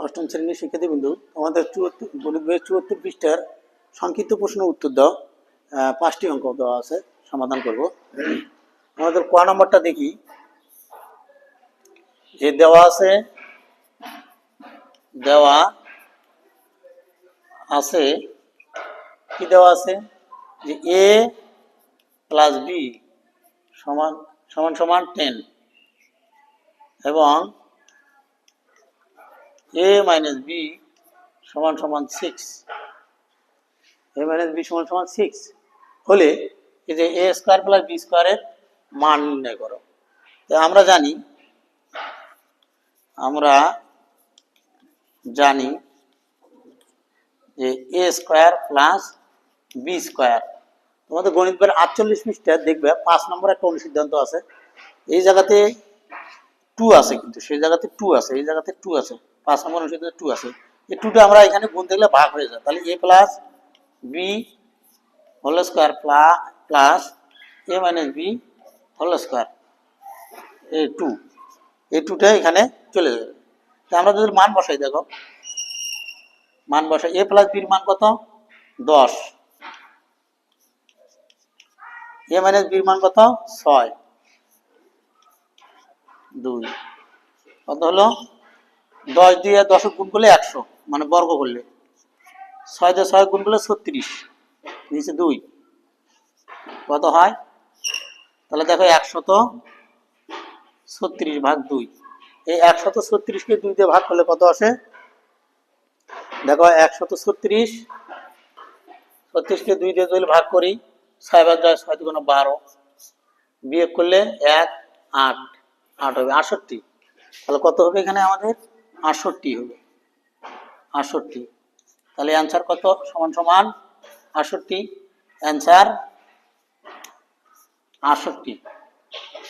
অষ্টম শ্রেণীর শিক্ষার্থীবৃন্দু, আমাদের 74 পৃষ্ঠার সংক্ষিপ্ত প্রশ্ন উত্তর দাও। 5টি অঙ্ক দেওয়া আছে, সমাধান করব। আমাদের ক নম্বরটা দেখি। যে দেওয়া আছে কি দেওয়া আছে যে a প্লাস b সমান সমান সমান 10 এবং a মাইনাস b সমান সমান 6 a মাইনাস b সমান সমান 6 হলে এই যে a স্কয়ার প্লাস b স্কয়ারের মান নির্ণয় করো। তো আমরা জানি যে a square plus b square. তোমাদের গণিত বইয়ের 48 পৃষ্ঠা দেখবে 5 নম্বর একটা অনুসিদ্ধান্ত আছে। এই জায়গাতে 2 আছে, কিন্তু সেই জায়গাতে 2 আছে, এই জায়গাতে 2 আছে, 5 নম্বর অনুসিদ্ধান্তে 2 আছে। এই 2টা আমরা এখানে গুণ দেখলে ভাগ হয়ে যায়, তাহলে a plus b whole square plus a minus b whole square এই 2, এই 2টা এখানে চলে যাবে। তা আমরা যদি মান বসাই, দেখো মান বসাই, a প্লাস b এর মান কত? 10, a মাইনাস b এর মান কত? 6, 2 কত হলো? 10 দিয়ে 10 গুণ করলে 100, মানে বর্গ করলে 6 দিয়ে 6 গুণ করলে 36, নিচে 2 কত হয়? তাহলে দেখো 136 ভাগ 2, এই 136 কে 2 দিয়ে ভাগ করলে কত আসে? দেখো 136 কে 2 দিয়ে যদি ভাগ করি, 6 ভাগ যায় 6 দুগুণ 12, বিয়োগ করলে 1 8 8 হবে 68। তাহলে কত হবে এখানে আমাদের? 68 হবে, 68। তাহলে অ্যান্সার কত? সমান সমান 68, অ্যান্সার 68।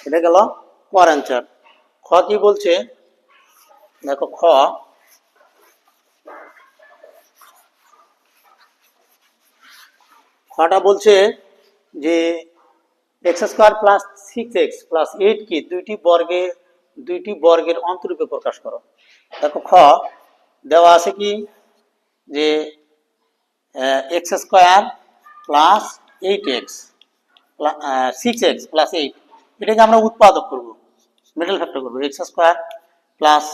এটা গেল কর অ্যান্সার। খ কি বলছে দেখো, খটা বলছে যে x square plus 6x plus 8 কে দুইটি বর্গের অন্তরূপে প্রকাশ করো। দেখো খ দেওয়া আছে কি যে x square plus 8x 6x plus 8, এটাকে আমরা উৎপাদক করব, মিডল ফ্যাক্টর করব। x স্কয়ার প্লাস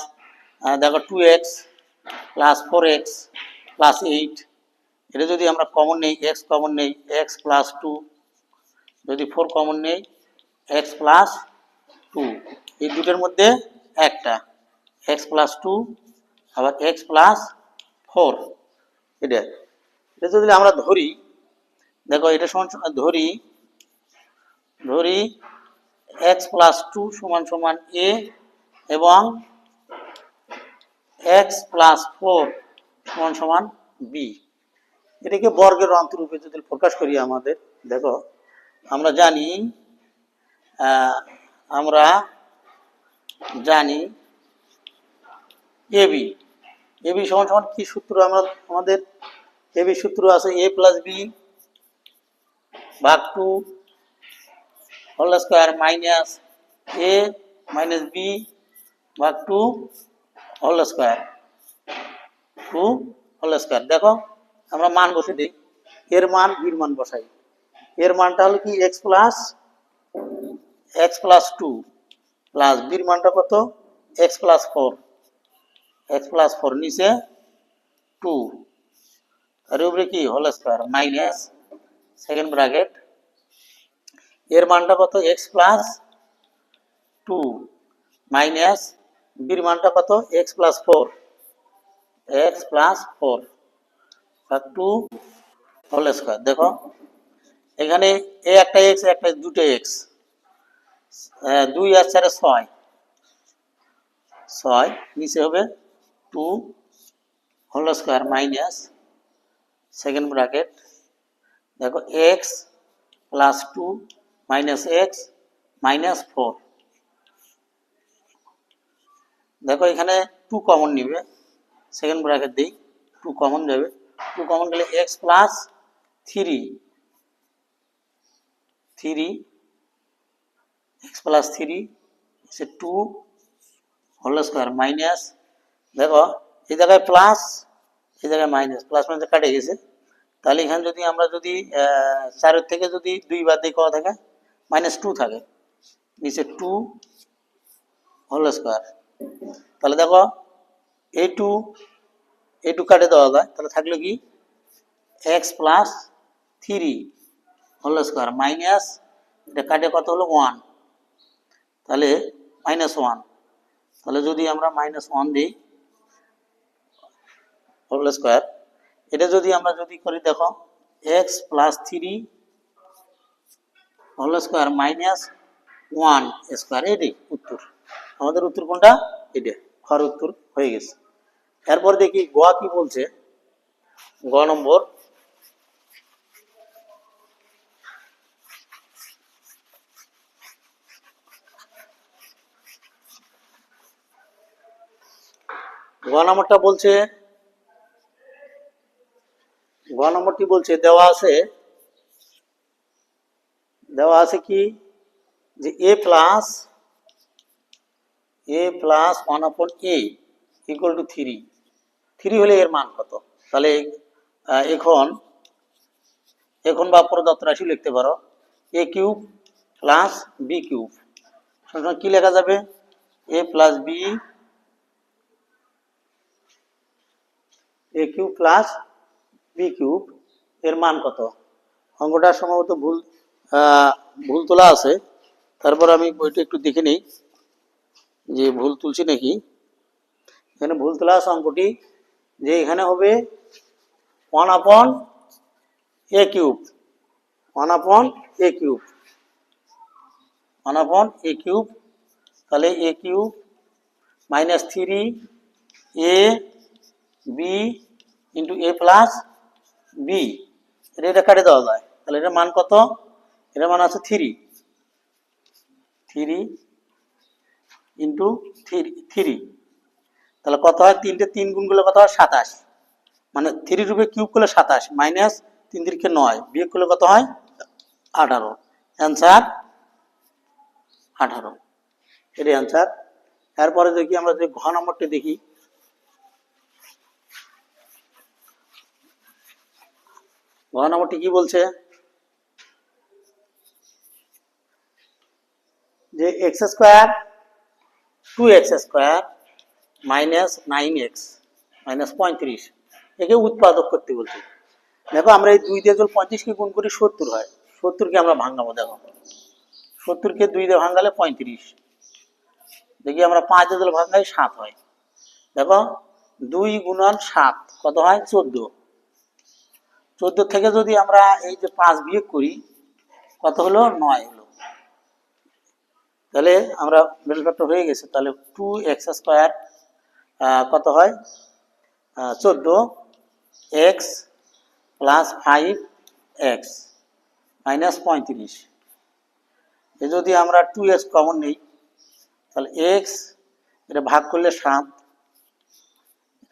দেখো 2x প্লাস 4x প্লাস 8, এটা যদি আমরা কমন নেই, x কমন নেই, x প্লাস 2, যদি 4 কমন নেই, x প্লাস 2, এই দুটোর মধ্যে একটা x প্লাস 2 আবার x প্লাস 4, এটা যদি আমরা ধরি, দেখো এটা সমান ধরি x প্লাস 2 সমান সমান a এবং x প্লাস 4 সমান সমান b। এটাকে বর্গের অন্তরূপে যদি প্রকাশ করি, আমাদের দেখো আমরা জানি এবি সমান সমান কি সূত্র? আমাদের এবি সূত্র আছে a প্লাস b ভাগ 2 whole square minus a minus b ভাগ 2 হোল স্কয়ার, 2 হোল স্কয়ার। দেখো আমরা মান বসে দিই, এর মান বির মান বসাই। এর মানটা হলো কি x প্লাস 2 প্লাস বির মানটা কত? x প্লাস 4 নিচে 2, আর উপরে কি whole square minus second bracket, এর মানটা কত? x প্লাস 2 মাইনাস বির মানটা কত? x প্লাস 4 ভাগ 2 হোল স্কয়ার। দেখো এখানে এ একটা x, একটা দুটো x, 2 আর 4 6, নিচে হবে 2 whole square minus second bracket, দেখো x plus 2 minus x minus 4, দেখো এখানে 2 কমন নিবে, সেকেন্ড ব্র্যাকেট দিই, 2 কমন যাবে, 2 কমন গেলে x প্লাস 3 x প্লাস 3 সে 2 হোল স্কয়ার মাইনাস, দেখো এই জায়গায় প্লাস, এই জায়গায় মাইনাস, প্লাস মাইনাস কাটে গেছে। তাহলে এখানে যদি আমরা যদি 4 থেকে যদি 2 বাদ দিয়ে কত থাকে, -2 থাকে, নিচে 2 হোল স্কয়ার। তাহলে দেখো a2 কাটে দেওয়া যায়, তাহলে থাকলো কি x + 3 হোল স্কয়ার মাইনাস, এটা কাটে কত হলো 1, তাহলে -1। তাহলে যদি আমরা -1 দিই হোল স্কয়ার, এটা যদি আমরা যদি করি দেখো x + 3 হোল স্কয়ার -1 স্কয়ার, এটাই উত্তর। আমাদের উত্তর কোনটা? এটা, খর উত্তর হয়ে গেছে। এরপর দেখি গ কি বলছে। গ নম্বর, গ নম্বরটা বলছে, গ নম্বরটি বলছে দেওয়া আছে কি যে a plus 1/a equal to 3 হলে এর মান কত? তাহলে এখন বা প্রদত্ত রাশি লিখতে পারো a cube plus b cube সমান কি লেখা যাবে? a plus b, a cube plus b cube এর মান কত? অঙ্কটা সম্ভবত ভুল তোলা আছে, তারপর আমি বইটা একটু দেখে নিই যে ভুল তুলছি নাকি। এখানে ভুল তোলা আছে অঙ্কটি, যে এখানে হবে 1/a cube, 1/a cube, 1/a cube. তাহলে a cube -3ab into a plus b, এটা কাটে দেওয়া যায়। তাহলে এটার মান কত? এটার মান আছে 3 ইন্টু 3, তাহলে কত হয়? 3 গুণ করলে কত হয়? 27, মানে 3 রূপে কিউব করলে 27 মাইনাস 3 3 কে 9 বিয়োগ করলে কত হয়? 18। অ্যান্সার 18, এটাই অ্যান্সার। এরপরে দেখি আমরা যে ঘ নম্বরটা দেখি। ঘ নম্বরটি কি বলছে যে x square 2x square minus 9x minus 35 একে উৎপাদক করতে বলছে। দেখো আমরা এই 2 দিয়ে যদি 35 কে গুণ করি 70 হয়, 70 কে আমরা ভাঙাবো। দেখো 70 কে 2 দিয়ে ভাঙালে 35, দেখি আমরা 5 দিয়ে যদি ভাঙাই 7 হয়। দেখো 2 গুণন 7 কত হয়? 14। 14 থেকে যদি আমরা এই যে 5 বিয়োগ করি কত হলো? 9 হলো। তাহলে আমরা মিডল ফ্যাক্টর হয়ে গেছে। তাহলে 2x স্কয়ার কত হয়? 14x plus 5x minus 35। এ যদি আমরা 2x কমন নিই তাহলে x, এটা ভাগ করলে 7,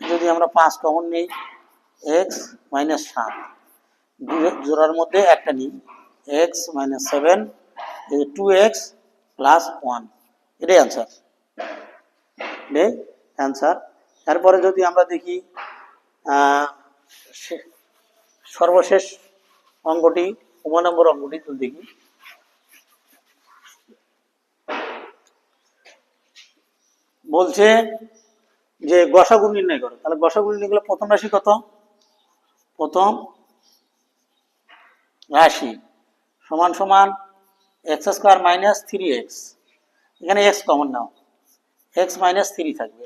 যদি আমরা 5 কমন নিই x মাইনাস 7, জোড়ার মধ্যে একটা নিই x মাইনাস 7, 2x প্লাস 1, এটাই অ্যান্সার, এটাই অ্যান্সার। তারপরে যদি আমরা দেখি সর্বশেষ অঙ্কটি, 9 নম্বর অঙ্কটি তো দেখি। বলছে যে গসাগু নির্ণয় করো। তাহলে গসাগু নির্ণয় করলে প্রথম রাশি কত? প্রথম রাশি সমান সমান x স্কয়ার মাইনাস 3x, এখানে x কমন নাও, x মাইনাস 3 থাকবে।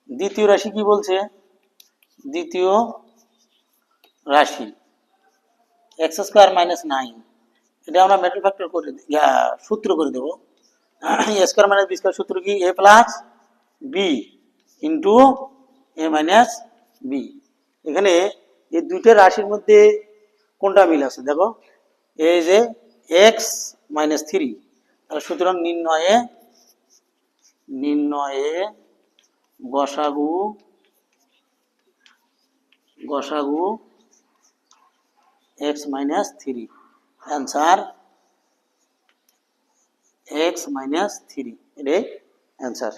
দ্বিতীয় রাশি কি বলছে? দ্বিতীয় রাশি x স্কয়ার মাইনাস 9, এটা আমরা মেট্রিক ফ্যাক্টর করে সূত্র করে দেবো। a square minus b square সূত্র কি? a plus b into a minus b। এখানে এই দুইটা রাশির মধ্যে কোনটা মিল আছে? দেখো এই যে x মাইনাস 3, তাহলে সুতরাং নির্ণয়ে গসাগু x minus 3, answer x minus 3, এটাই অ্যান্সার।